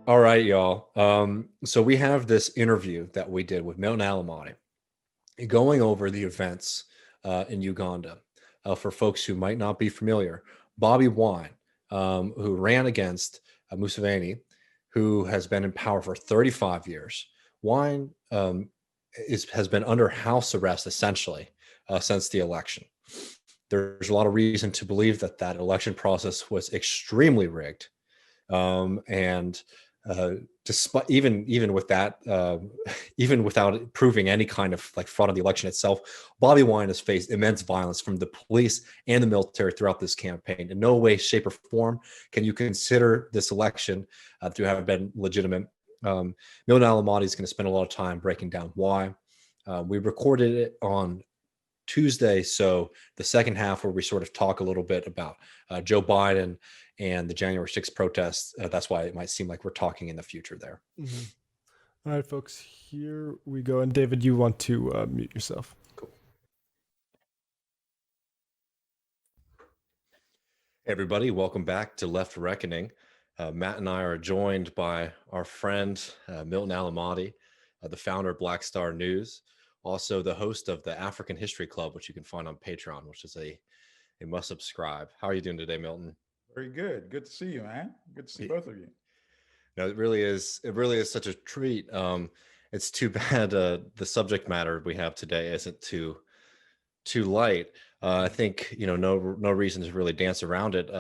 All right, y'all. So we have this interview that we did with Milton Allimadi going over the events in Uganda. For folks who might not be familiar, Bobi Wine, who ran against Museveni, who has been in power for 35 years. Wine has been under house arrest essentially since the election. There's a lot of reason to believe that that election process was extremely rigged, and despite even with that, even without proving any kind of like fraud on the election itself, Bobi Wine has faced immense violence from the police and the military throughout this campaign. In no way, shape, or form can you consider this election to have been legitimate. Milton Allimadi is going to spend a lot of time breaking down why. We recorded it on Tuesday, so the second half where we sort of talk a little bit about Joe Biden and the January 6th protests. That's why it might seem like we're talking in the future there. Mm-hmm. All right, folks, here we go. And David, you want to mute yourself. Cool. Hey, everybody, welcome back to Left Reckoning. Matt and I are joined by our friend, Milton Allimadi, the founder of Black Star News, also the host of the African History Club, which you can find on Patreon, which is a must subscribe. How are you doing today, Milton? Very good. Good to see you, man. Good to see both of you. No, it really is such a treat. It's too bad the subject matter we have today isn't too light. I think no reason to really dance around it.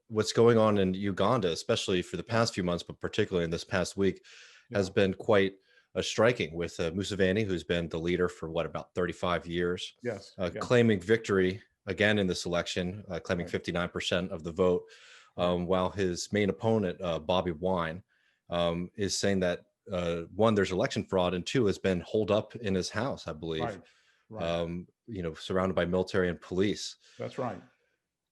What's going on in Uganda, especially for the past few months, but particularly in this past week, has been quite striking with Museveni, who's been the leader for about 35 years. Yes. Claiming victory again in this election, claiming 59% of the vote, while his main opponent, Bobi Wine, is saying that one, there's election fraud, and two, has been holed up in his house, I believe, right. Surrounded by military and police. That's right.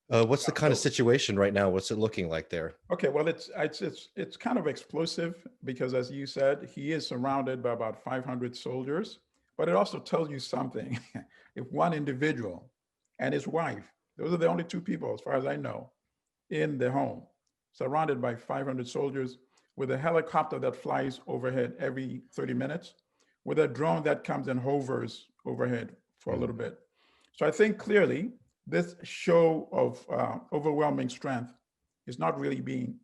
What's the kind of situation right now? What's it looking like there? Okay, well, it's kind of explosive because, as you said, he is surrounded by about 500 soldiers. But it also tells you something. If one individual and his wife, those are the only two people, as far as I know, in the home, surrounded by 500 soldiers, with a helicopter that flies overhead every 30 minutes, with a drone that comes and hovers overhead for a little bit. So I think clearly this show of overwhelming strength is not really being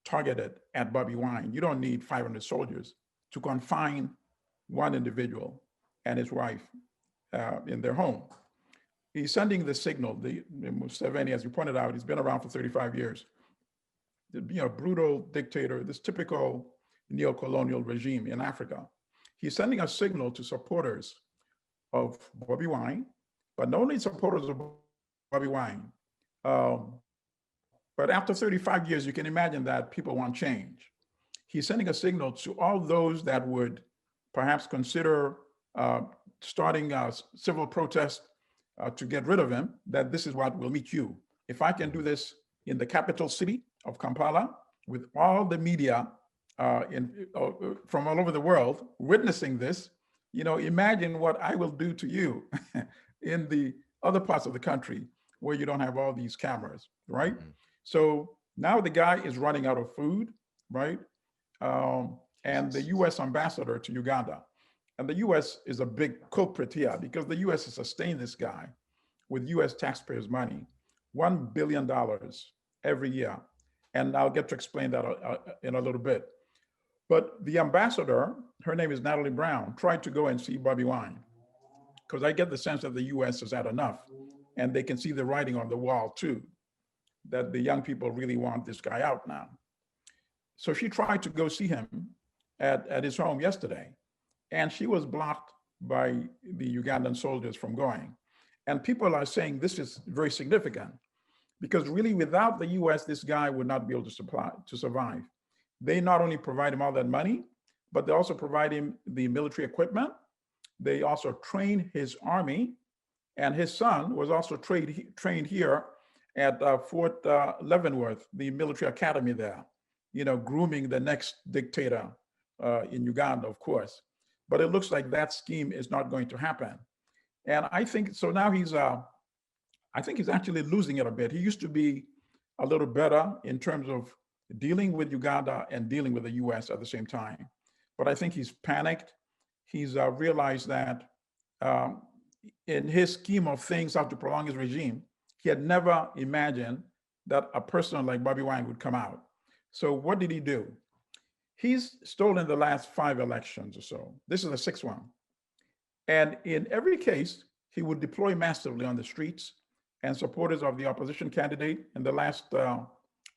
targeted at Bobi Wine. You don't need 500 soldiers to confine one individual and his wife in their home. He's sending the signal. The Museveni, as you pointed out, he's been around for 35 years. The brutal dictator, this typical neo-colonial regime in Africa. He's sending a signal to supporters of Bobi Wine, but not only supporters of Bobi Wine, but after 35 years, you can imagine that people want change. He's sending a signal to all those that would perhaps consider starting a civil protest to get rid of him, that this is what will meet you. If I can do this in the capital city of Kampala, with all the media from all over the world witnessing this, imagine what I will do to you in the other parts of the country where you don't have all these cameras, right? Mm-hmm. So now the guy is running out of food, right? And the US ambassador to Uganda, and the US is a big culprit here because the US has sustained this guy with US taxpayers' money, $1 billion every year. And I'll get to explain that in a little bit. But the ambassador, her name is Natalie Brown, tried to go and see Bobi Wine because I get the sense that the US has had enough, and they can see the writing on the wall too, that the young people really want this guy out now. So she tried to go see him at his home yesterday, and she was blocked by the Ugandan soldiers from going. And people are saying this is very significant because really without the US, this guy would not be able to survive. They not only provide him all that money, but they also provide him the military equipment. They also train his army, and his son was also trained here at Fort Leavenworth, the military academy there, grooming the next dictator in Uganda, of course. But it looks like that scheme is not going to happen. And I think, so now I think he's actually losing it a bit. He used to be a little better in terms of dealing with Uganda and dealing with the US at the same time. But I think he's panicked. He's realized that um, in his scheme of things, how to prolong his regime, he had never imagined that a person like Bobi Wine would come out. So what did he do? He's stolen the last 5 elections or so. This is the 6th one. And in every case, he would deploy massively on the streets, and supporters of the opposition candidate in the last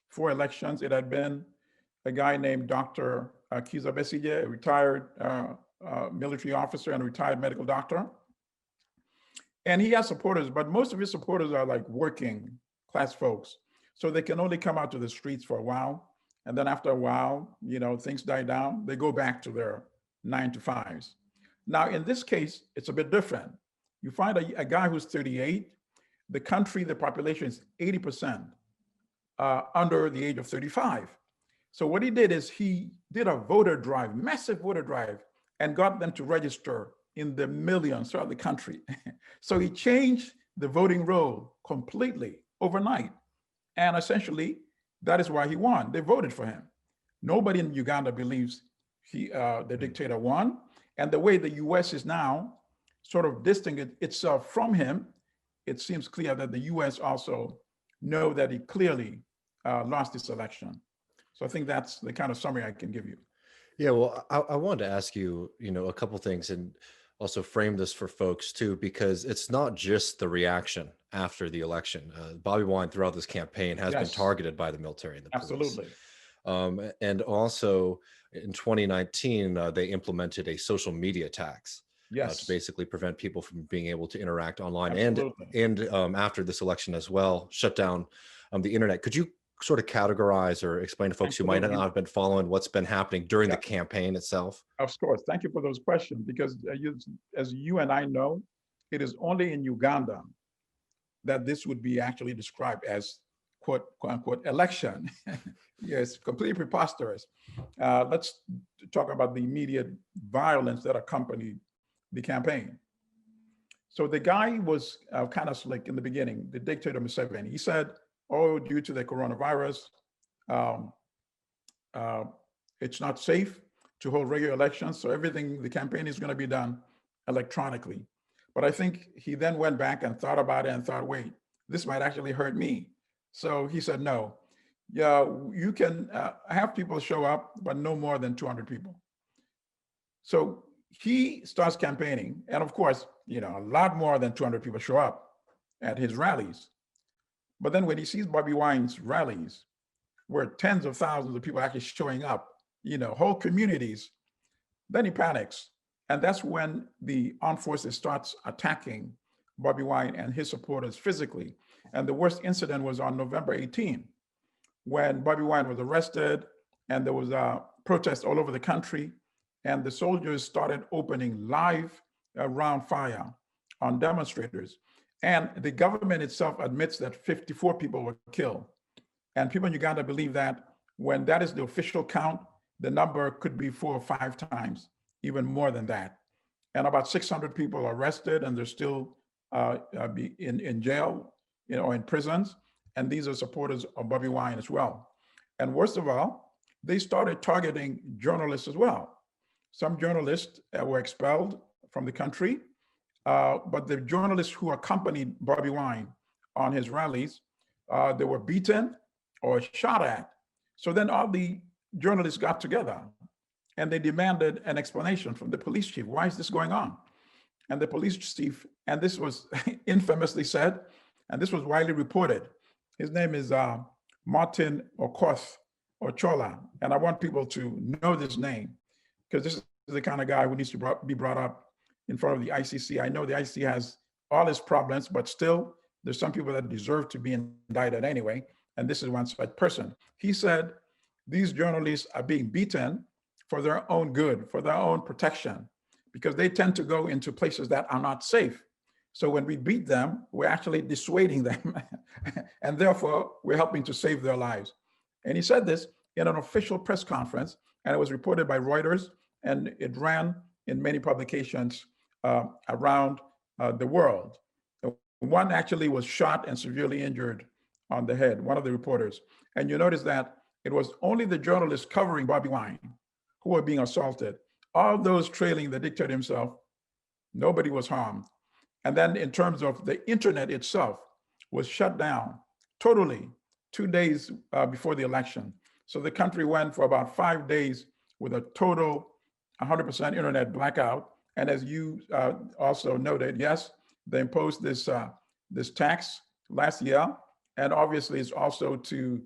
4 elections, it had been a guy named Dr. Kiza Besigye, a retired military officer and a retired medical doctor. And he has supporters, but most of his supporters are like working class folks. So they can only come out to the streets for a while. And then after a while, things die down. They go back to their 9-to-5s. Now, in this case, it's a bit different. You find a guy who's 38. The country, the population is 80% under the age of 35. So what he did is he did a voter drive, massive voter drive, and got them to register in the millions throughout the country. So he changed the voting roll completely overnight. And essentially, that is why he won. They voted for him. Nobody in Uganda believes the dictator won. And the way the US is now sort of distancing itself from him, it seems clear that the US also know that he clearly lost this election. So I think that's the kind of summary I can give you. Yeah, well, I wanted to ask you, a couple things and also frame this for folks too, because it's not just the reaction after the election. Bobi Wine throughout this campaign has been targeted by the military and the police. Absolutely. And also in 2019, they implemented a social media tax to basically prevent people from being able to interact online. Absolutely. And after this election as well, shut down the internet. Could you sort of categorize or explain to folks who might not have been following what's been happening during the campaign itself? Of course. Thank you for those questions, because as you and I know, it is only in Uganda that this would be actually described as quote unquote election. Yes, completely preposterous. Let's talk about the immediate violence that accompanied the campaign. So the guy was kind of slick in the beginning, the dictator Museveni. He said, due to the coronavirus, it's not safe to hold regular elections. So the campaign is going to be done electronically. But I think he then went back and thought about it and thought, wait, this might actually hurt me. So he said, no, you can have people show up, but no more than 200 people. So he starts campaigning. And of course, a lot more than 200 people show up at his rallies. But then when he sees Bobi Wine's rallies, where tens of thousands of people actually showing up, whole communities, then he panics. And that's when the armed forces starts attacking Bobi Wine and his supporters physically. And the worst incident was on November 18, when Bobi Wine was arrested, and there was a protest all over the country, and the soldiers started opening live round fire on demonstrators. And the government itself admits that 54 people were killed. And people in Uganda believe that when that is the official count, the number could be 4 or 5 times, even more than that. And about 600 people are arrested, and they're still in jail, in prisons. And these are supporters of Bobi Wine as well. And worst of all, they started targeting journalists as well. Some journalists were expelled from the country, but the journalists who accompanied Bobi Wine on his rallies, they were beaten or shot at. So then all the journalists got together and they demanded an explanation from the police chief. Why is this going on? And the police chief, and this was infamously said, and this was widely reported. His name is Martin Okoth Ochola. And I want people to know this name, because this is the kind of guy who needs to be brought up in front of the ICC. I know the ICC has all its problems, but still there's some people that deserve to be indicted anyway. And this is one such person. He said, these journalists are being beaten for their own good, for their own protection, because they tend to go into places that are not safe. So when we beat them, we're actually dissuading them. And therefore, we're helping to save their lives. And he said this in an official press conference, and it was reported by Reuters, and it ran in many publications around the world. One actually was shot and severely injured on the head, one of the reporters. And you notice that It was only the journalists covering Bobi Wine who were being assaulted. All those trailing the dictator himself, nobody was harmed. And then in terms of the internet itself was shut down totally 2 days before the election. So the country went for about 5 days with a total 100% internet blackout. And as you also noted, yes, they imposed this tax last year. And obviously it's also to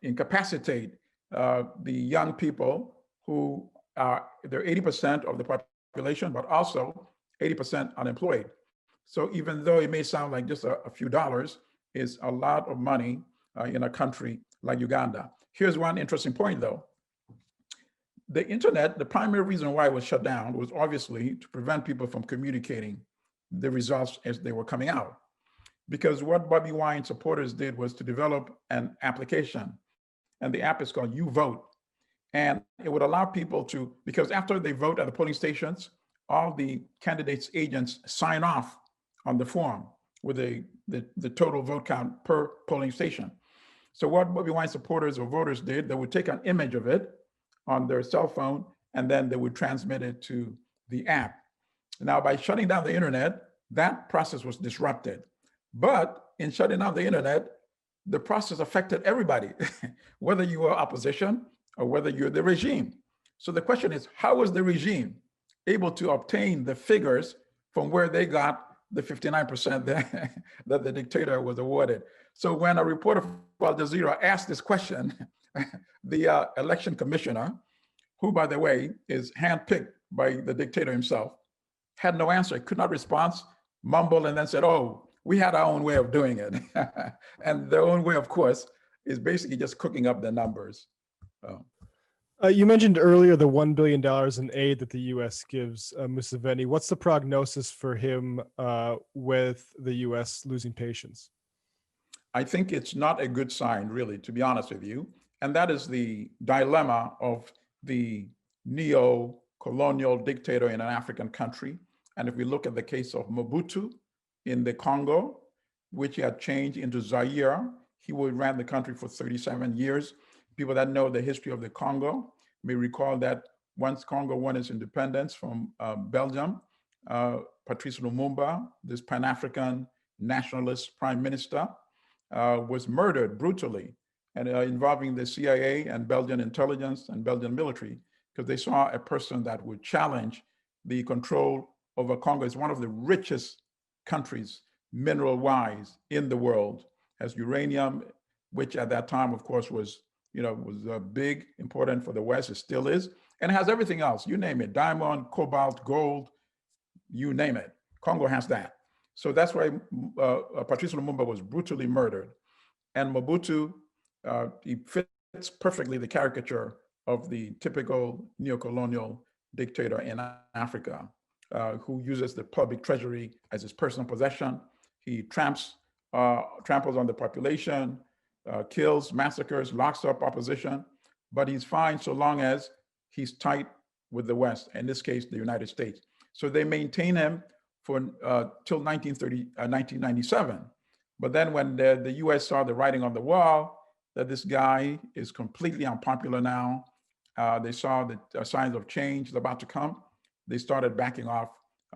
incapacitate the young people who they're 80% of the population, but also 80% unemployed. So even though it may sound like just a few dollars, is a lot of money in a country like Uganda. Here's one interesting point though. The internet, the primary reason why it was shut down was obviously to prevent people from communicating the results as they were coming out. Because what Bobi Wine supporters did was to develop an application, and the app is called You Vote. And it would allow people to, because after they vote at the polling stations, all the candidates' agents sign off on the form with the total vote count per polling station. So what Bobi Wine supporters or voters did, they would take an image of it on their cell phone, and then they would transmit it to the app. Now, by shutting down the internet, that process was disrupted. But in shutting down the internet, the process affected everybody, whether you were opposition or whether you're the regime. So the question is, how was the regime able to obtain the figures from where they got the 59% that the dictator was awarded? So when a reporter from Al Jazeera asked this question, the election commissioner, who by the way is handpicked by the dictator himself, had no answer, could not respond, mumbled, and then said, oh, we had our own way of doing it. And their own way, of course, is basically just cooking up the numbers. You mentioned earlier the $1 billion in aid that the U.S. gives Museveni. What's the prognosis for him with the U.S. losing patience? I think it's not a good sign, really, to be honest with you. And that is the dilemma of the neo-colonial dictator in an African country. And if we look at the case of Mobutu in the Congo, which had changed into Zaire, he ran the country for 37 years. People that know the history of the Congo may recall that once Congo won its independence from Belgium, Patrice Lumumba, this Pan-African nationalist prime minister, was murdered brutally, and involving the CIA and Belgian intelligence and Belgian military, because they saw a person that would challenge the control over Congo. It's one of the richest countries, mineral-wise, in the world. Has uranium, which at that time, of course, was big, important for the West. It still is, and it has everything else. You name it: diamond, cobalt, gold, you name it. Congo has that. So that's why Patrice Lumumba was brutally murdered, and Mobutu, he fits perfectly the caricature of the typical neo-colonial dictator in Africa, who uses the public treasury as his personal possession. He tramples on the population, kills, massacres, locks up opposition, but he's fine so long as he's tight with the West, in this case, the United States. So they maintain him for till 1997. But then when the US saw the writing on the wall, that this guy is completely unpopular now, they saw the signs of change about to come, they started backing off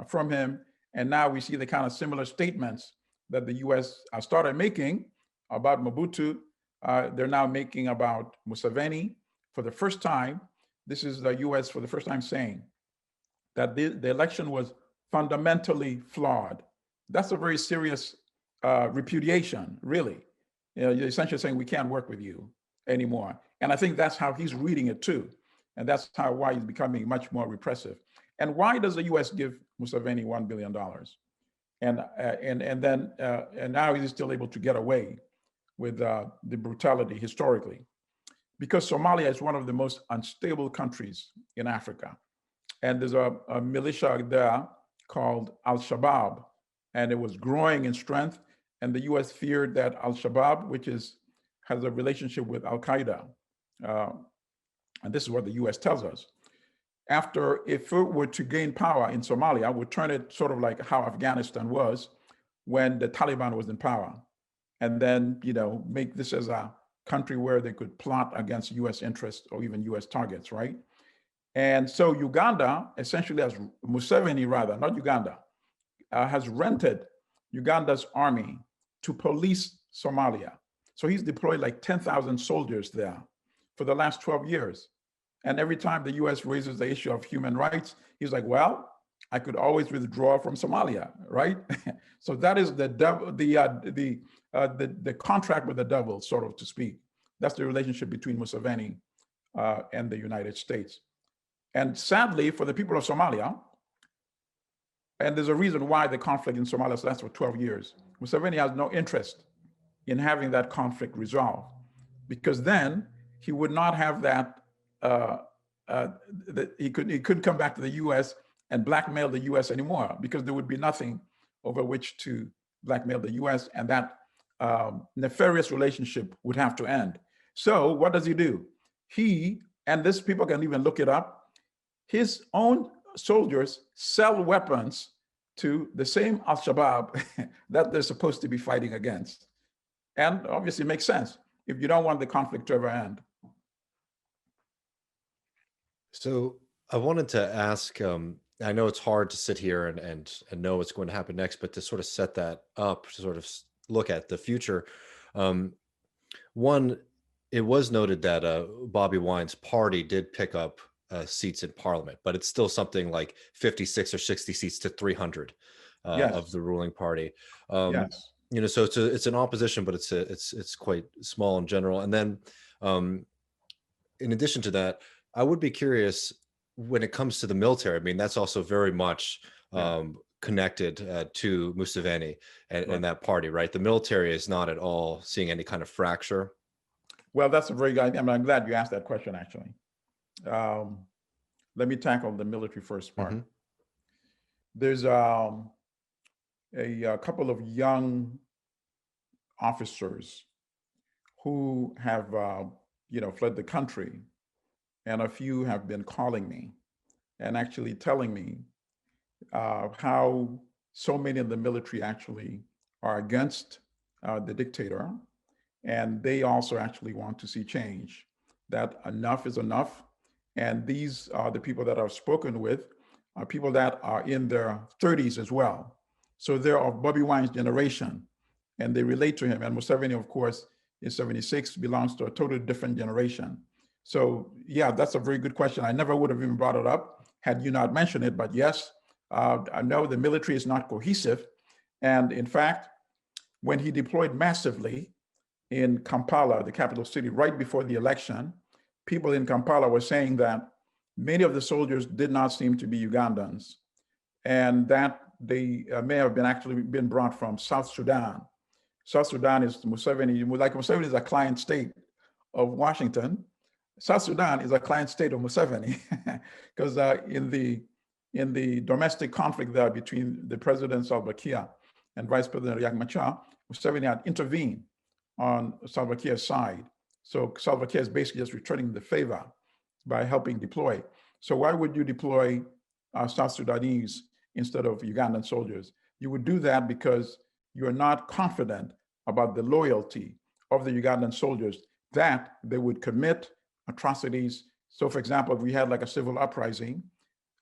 from him. And now we see the kind of similar statements that the US started making about Mobutu. They're now making about Museveni. For the first time, this is the US for the first time saying that the election was fundamentally flawed. That's a very serious repudiation, really. You're essentially saying we can't work with you anymore. And I think that's how he's reading it too. And that's why he's becoming much more repressive. And why does the US give Museveni $1 billion? And now he's still able to get away with the brutality historically, because Somalia is one of the most unstable countries in Africa. And there's a militia there called Al-Shabaab, and it was growing in strength. And the US feared that Al-Shabaab, which has a relationship with Al-Qaeda, and this is what the US tells us, if it were to gain power in Somalia, would turn it sort of like how Afghanistan was when the Taliban was in power. And then, make this as a country where they could plot against US interests or even US targets, right? And so Uganda essentially has, Museveni rather, not Uganda, has rented Uganda's army to police Somalia. So he's deployed like 10,000 soldiers there for the last 12 years. And every time the US raises the issue of human rights, he's like, well, I could always withdraw from Somalia, right? So that is the devil, the contract with the devil, sort of to speak. That's the relationship between Museveni and the United States. And sadly, for the people of Somalia, and there's a reason why the conflict in Somalia lasts for 12 years, Museveni has no interest in having that conflict resolved, because then he would not have that, he couldn't come back to the US and blackmail the US anymore, because there would be nothing over which to blackmail the US, and that nefarious relationship would have to end. So what does he do? He, and this people can even look it up, his own soldiers sell weapons to the same Al-Shabaab that they're supposed to be fighting against. And obviously it makes sense if you don't want the conflict to ever end. So I wanted to ask, I know it's hard to sit here and know what's going to happen next, but to sort of set that up, to sort of look at the future. One, it was noted that Bobi Wine's party did pick up seats in parliament, but it's still something like 56 or 60 seats to 300 Yes. of the ruling party. Yes. You know, so it's an opposition, but it's quite small in general. And then in addition to that, I would be curious when it comes to the military. I mean, that's also very much connected to Museveni and that party, right? The military is not at all seeing any kind of fracture. Well, that's a very good idea. I'm glad you asked that question, actually. Let me tackle the military first part. Mm-hmm. There's a couple of young officers who have, fled the country, and a few have been calling me and actually telling me how so many in the military actually are against the dictator, and they also actually want to see change, that enough is enough. And these are the people that I've spoken with, are people that are in their 30s as well. So they're of Bobi Wine's generation, and they relate to him. And Museveni, of course, is 76, belongs to a totally different generation. So yeah, that's a very good question. I never would have even brought it up had you not mentioned it, but yes, I know the military is not cohesive. And in fact, when he deployed massively in Kampala, the capital city, right before the election, people in Kampala were saying that many of the soldiers did not seem to be Ugandans, and that they may have been brought from South Sudan. South Sudan is Museveni, like Museveni is a client state of Washington. South Sudan is a client state of Museveni, because in the domestic conflict there between the President Salva-Kiir and Vice President Riek Machar, Museveni had intervened on Salva-Kiir's side. So Salva-Kiir is basically just returning the favor by helping deploy. So why would you deploy South Sudanese instead of Ugandan soldiers? You would do that because you are not confident about the loyalty of the Ugandan soldiers, that they would commit atrocities. So for example, if we had like a civil uprising,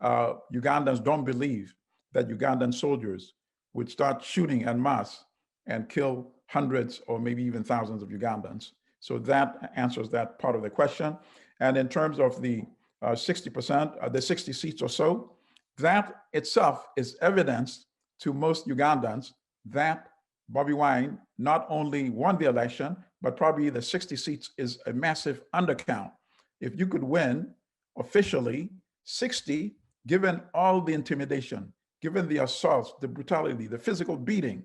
Ugandans don't believe that Ugandan soldiers would start shooting en masse and kill hundreds or maybe even thousands of Ugandans. So that answers that part of the question. And in terms of the 60%, the 60 seats or so, that itself is evidence to most Ugandans that Bobi Wine not only won the election, but probably the 60 seats is a massive undercount. If you could win officially 60, given all the intimidation, given the assaults, the brutality, the physical beating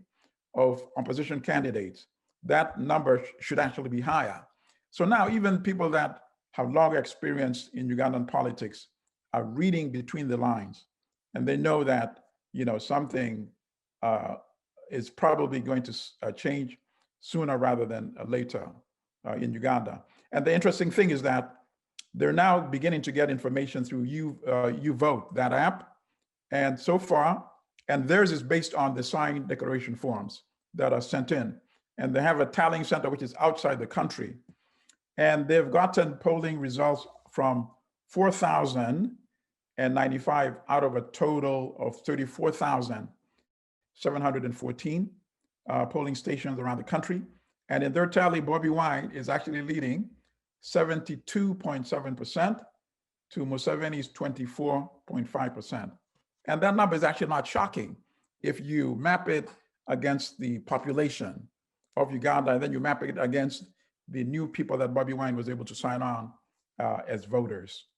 of opposition candidates, that number should actually be higher. So now even people that have long experience in Ugandan politics are reading between the lines, and they know that something is probably going to change sooner rather than later in Uganda. And the interesting thing is that they're now beginning to get information through You Vote, that app. And so far, and theirs is based on the signed declaration forms that are sent in. And they have a tallying center which is outside the country. And they've gotten polling results from 4,095 out of a total of 34,714 polling stations around the country. And in their tally, Bobi Wine is actually leading 72.7% to Museveni's 24.5%. And that number is actually not shocking if you map it against the population of Uganda, and then you map it against the new people that Bobi Wine was able to sign on as voters.